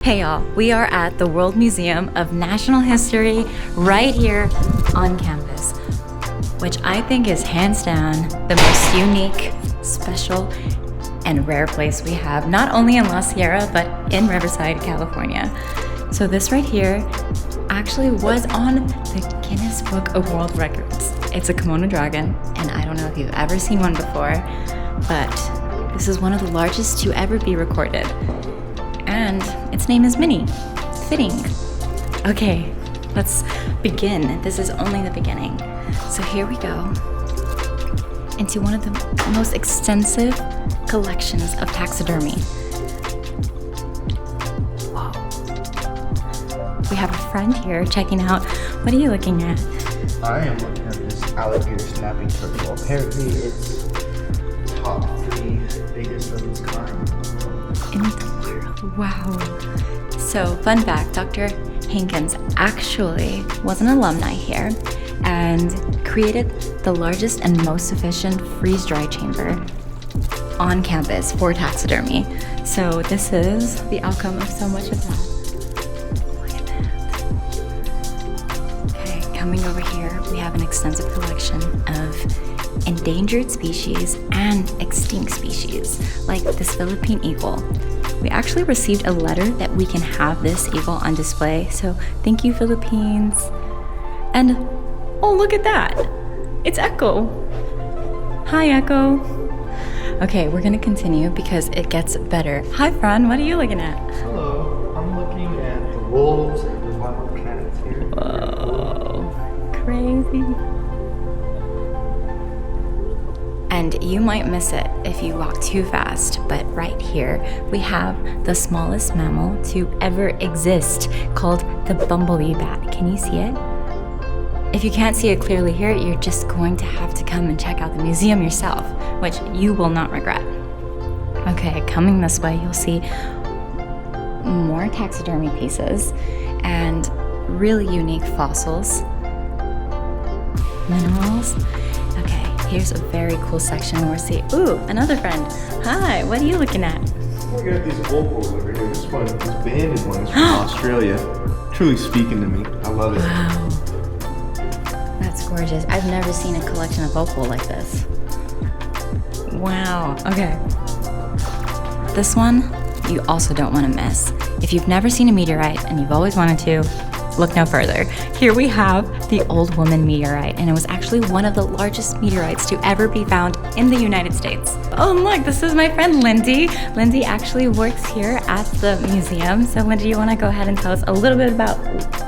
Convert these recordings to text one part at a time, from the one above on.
Hey y'all, we are at the World Museum of National History right here on campus, which I think is hands down the most unique, special, and rare place we have, not only in La Sierra, but in Riverside, California. So this right here actually was on the Guinness Book of World Records. It's a kimono dragon, and I don't know if you've ever seen one before, but this is one of the largest to ever be recorded. And its name is Minnie. Fitting. Okay, let's begin. This is only the beginning. So here we go into one of the most extensive collections of taxidermy. Whoa. We have a friend here checking out. What are you looking at? I am looking at this alligator snapping turtle. Apparently it's top 3 biggest of its kind. In the world. Wow. So, fun fact, Dr. Hankins actually was an alumni here and created the largest and most efficient freeze-dry chamber on campus for taxidermy. So this is the outcome of so much of that. Look at that. Okay, coming over here, we have an extensive collection of endangered species and extinct species, like this Philippine eagle. We actually received a letter that we can have this eagle on display, so thank you, Philippines. And, oh, look at that! It's Echo! Hi, Echo! Okay, we're gonna continue because it gets better. Hi, Fran, what are you looking at? Hello, I'm looking at the wolves and the wild cats here. Whoa, crazy. And you might miss it if you walk too fast, but right here we have the smallest mammal to ever exist, called the bumblebee bat. Can you see it? If you can't see it clearly here, you're just going to have to come and check out the museum yourself, which you will not regret. Okay, coming this way, you'll see more taxidermy pieces and really unique fossils, minerals. Okay, here's a very cool section where we see, ooh, another friend. Hi, what are you looking at? Looking at these opals over here. This one, this banded one is from Australia. Truly speaking to me. I love it. Wow. That's gorgeous. I've never seen a collection of opal like this. Wow. Okay. This one, you also don't want to miss. If you've never seen a meteorite and you've always wanted to, look no further. Here we have the Old Woman meteorite, and it was actually one of the largest meteorites to ever be found in the United States. Oh, look, this is my friend Lindy. Lindy actually works here at the museum. So Lindy, you want to go ahead and tell us a little bit about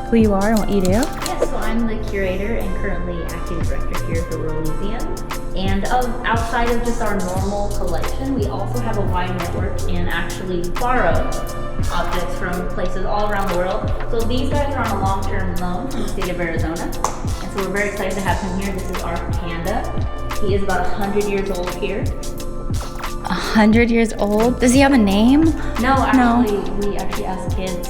who you are and what you do? Yes, so I'm the curator and currently acting director here at the World Museum. And outside of just our normal collection, we also have a wide network and actually borrow objects from places all around the world. So these guys are on a long-term loan from the state of Arizona. And so we're very excited to have him here. This is our panda. He is about 100 years old here. 100 years old? Does he have a name? No, actually, we actually asked kids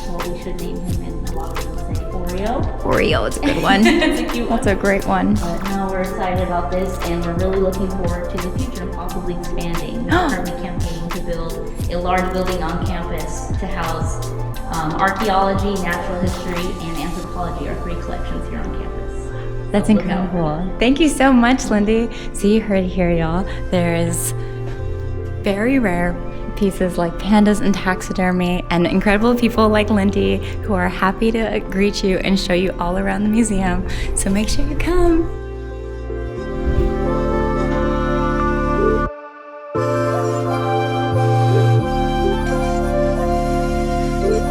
what we should name him, and a lot of them say Oreo. Oreo is a good one. It's a cute one. That's a great one. But no, we're excited about this, and we're really looking forward to the future and possibly expanding. We're currently campaigning to build a large building on campus to house archaeology, natural history, and anthropology, our 3 collections here on campus. That's So look out. incredible. Thank you so much, Lindy. So you heard it here, y'all. There's very rare pieces like pandas and taxidermy, and incredible people like Lindy who are happy to greet you and show you all around the museum. So make sure you come.